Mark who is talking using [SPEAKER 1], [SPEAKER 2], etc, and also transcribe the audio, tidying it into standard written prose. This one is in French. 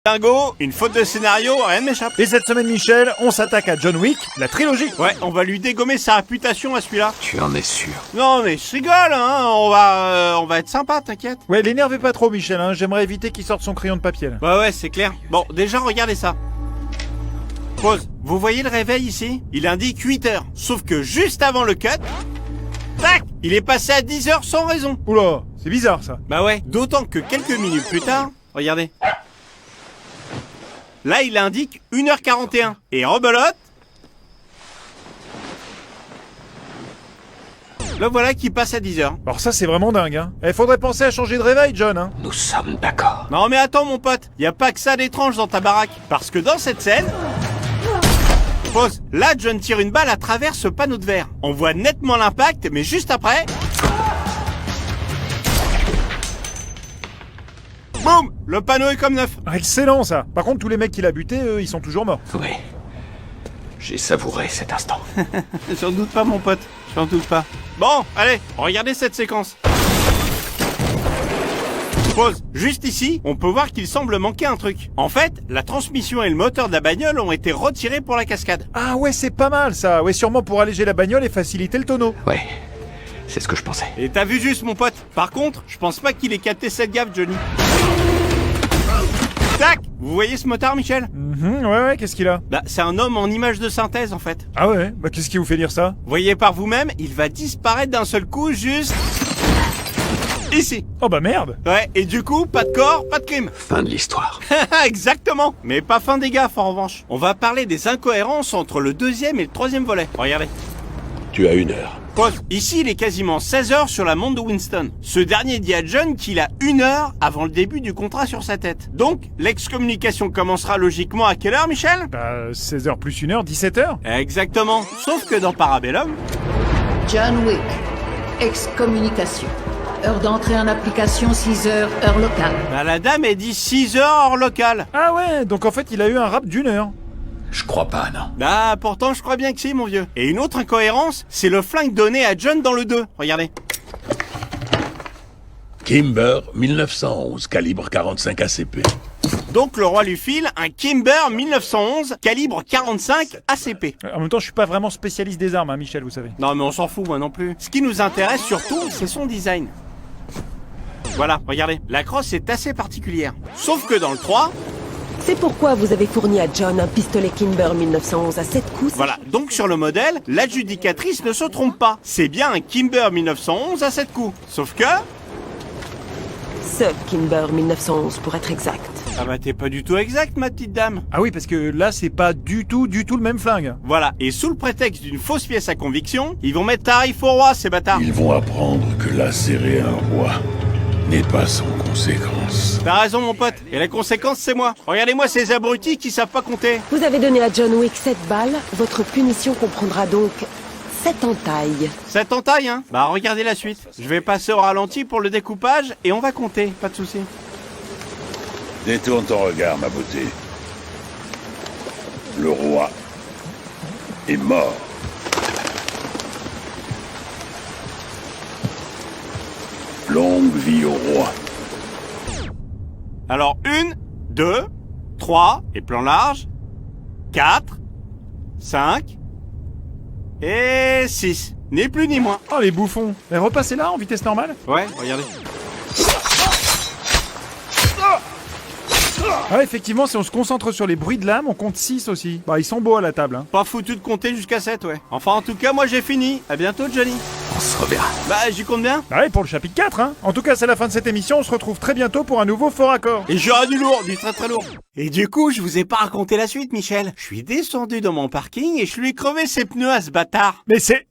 [SPEAKER 1] Dingo, une faute de scénario, rien ne m'échappe.
[SPEAKER 2] Et cette semaine, Michel, on s'attaque à John Wick, la trilogie.
[SPEAKER 1] Ouais, on va lui dégommer sa réputation à celui-là.
[SPEAKER 3] Tu en es sûr?
[SPEAKER 1] Non mais je rigole, hein, on va être sympa, t'inquiète.
[SPEAKER 2] Ouais, l'énervez pas trop, Michel, hein. J'aimerais éviter qu'il sorte son crayon de papier, là.
[SPEAKER 1] Bah ouais, c'est clair. Bon, déjà, regardez ça. Pause. Vous voyez le réveil ici? Il indique 8 heures. Sauf que juste avant le cut, tac, il est passé à 10 heures sans raison.
[SPEAKER 2] Oula, c'est bizarre, ça.
[SPEAKER 1] Bah ouais, d'autant que quelques minutes plus tard, regardez. Là, il indique 1h41. Et rebelote, le voilà qui passe à 10h.
[SPEAKER 2] Alors ça, c'est vraiment dingue, hein. Faudrait penser à changer de réveil, John, hein.
[SPEAKER 3] Nous sommes d'accord.
[SPEAKER 1] Non mais attends mon pote, y a pas que ça d'étrange dans ta baraque. Parce que dans cette scène... Pause. Là, John tire une balle à travers ce panneau de verre. On voit nettement l'impact, mais juste après... Boum! Le panneau est comme neuf.
[SPEAKER 2] Ah, excellent, ça. Par contre, tous les mecs qu'il a butés, eux, ils sont toujours morts.
[SPEAKER 3] Oui. J'ai savouré cet instant.
[SPEAKER 1] J'en doute pas mon pote, j'en doute pas. Bon, allez, regardez cette séquence. Pause. Juste ici, on peut voir qu'il semble manquer un truc. En fait, la transmission et le moteur de la bagnole ont été retirés pour la cascade.
[SPEAKER 2] Ah ouais, c'est pas mal, ça. Ouais, sûrement pour alléger la bagnole et faciliter le tonneau.
[SPEAKER 3] Ouais, c'est ce que je pensais.
[SPEAKER 1] Et t'as vu juste mon pote. Par contre, je pense pas qu'il ait capté cette gaffe, Johnny. Tac! Vous voyez ce motard, Michel?
[SPEAKER 2] Ouais, qu'est-ce qu'il a?
[SPEAKER 1] Bah, c'est un homme en image de synthèse, en fait.
[SPEAKER 2] Ah ouais, bah qu'est-ce qui vous fait dire ça?
[SPEAKER 1] Voyez par vous-même, il va disparaître d'un seul coup, juste... ici.
[SPEAKER 2] Oh bah merde.
[SPEAKER 1] Ouais, et du coup, pas de corps, pas de crime.
[SPEAKER 3] Fin de l'histoire.
[SPEAKER 1] Exactement. Mais pas fin des gaffes, en revanche. On va parler des incohérences entre le deuxième et le troisième volet. Regardez.
[SPEAKER 4] Tu as 1 heure.
[SPEAKER 1] Pause. Ici, il est quasiment 16 heures sur la montre de Winston. Ce dernier dit à John qu'il a 1 heure avant le début du contrat sur sa tête. Donc, l'excommunication commencera logiquement à quelle heure, Michel?
[SPEAKER 2] Bah 16h plus 1 heure, 17h.
[SPEAKER 1] Exactement. Sauf que dans Parabellum...
[SPEAKER 5] John Wick. Excommunication. Heure d'entrée en application 6 heures, heure locale.
[SPEAKER 1] Bah, la dame, elle dit 6 heures hors local.
[SPEAKER 2] Ah ouais, donc en fait, il a eu un rap d'1 heure.
[SPEAKER 3] Je crois pas, non.
[SPEAKER 1] Bah, pourtant, je crois bien que si, mon vieux. Et une autre incohérence, c'est le flingue donné à John dans le 2. Regardez.
[SPEAKER 4] Kimber, 1911, calibre 45 ACP.
[SPEAKER 1] Donc, le roi lui file un Kimber 1911, calibre 45 ACP.
[SPEAKER 2] En même temps, je suis pas vraiment spécialiste des armes, hein, Michel, vous savez.
[SPEAKER 1] Non, mais on s'en fout, moi non plus. Ce qui nous intéresse surtout, c'est son design. Voilà, regardez. La crosse est assez particulière. Sauf que dans le 3...
[SPEAKER 6] C'est pourquoi vous avez fourni à John un pistolet Kimber 1911 à 7 coups.
[SPEAKER 1] Voilà, donc sur le modèle, l'adjudicatrice ne se trompe pas. C'est bien un Kimber 1911 à 7 coups. Sauf que...
[SPEAKER 6] Ce Kimber 1911 pour être exact.
[SPEAKER 1] Ah bah t'es pas du tout exact, ma petite dame.
[SPEAKER 2] Ah oui, parce que là, c'est pas du tout le même flingue.
[SPEAKER 1] Voilà, et sous le prétexte d'une fausse pièce à conviction, ils vont mettre tarif au roi, ces bâtards.
[SPEAKER 4] Ils vont apprendre que lacérer un roi n'est pas sans conséquence.
[SPEAKER 1] T'as raison, mon pote. Et la conséquence, c'est moi. Regardez-moi ces abrutis qui savent pas compter.
[SPEAKER 6] Vous avez donné à John Wick 7 balles. Votre punition comprendra donc 7 entailles.
[SPEAKER 1] Ça t'entaille, hein? Bah regardez la suite. Je vais passer au ralenti pour le découpage et on va compter, pas de souci.
[SPEAKER 4] Détourne ton regard, ma beauté. Le roi est mort. Longue vie au roi.
[SPEAKER 1] Alors 1, 2, 3, et plan large, 4, 5, et 6. Ni plus ni moins.
[SPEAKER 2] Oh les bouffons. Repassez là en vitesse normale.
[SPEAKER 1] Ouais, regardez.
[SPEAKER 2] Ah effectivement, si on se concentre sur les bruits de lame, on compte 6 aussi. Bah ils sont beaux à la table, hein.
[SPEAKER 1] Pas foutu de compter jusqu'à 7, ouais. Enfin, en tout cas, moi j'ai fini. À bientôt, Johnny.
[SPEAKER 3] On se reverra.
[SPEAKER 1] Bah, j'y compte bien.
[SPEAKER 2] Bah ouais, pour le chapitre 4, hein. En tout cas, c'est la fin de cette émission, on se retrouve très bientôt pour un nouveau Fort Accord.
[SPEAKER 1] Et j'aurai du lourd, du très très lourd. Et du coup, je vous ai pas raconté la suite, Michel. Je suis descendu dans mon parking et je lui ai crevé ses pneus à ce bâtard.
[SPEAKER 2] Mais c'est...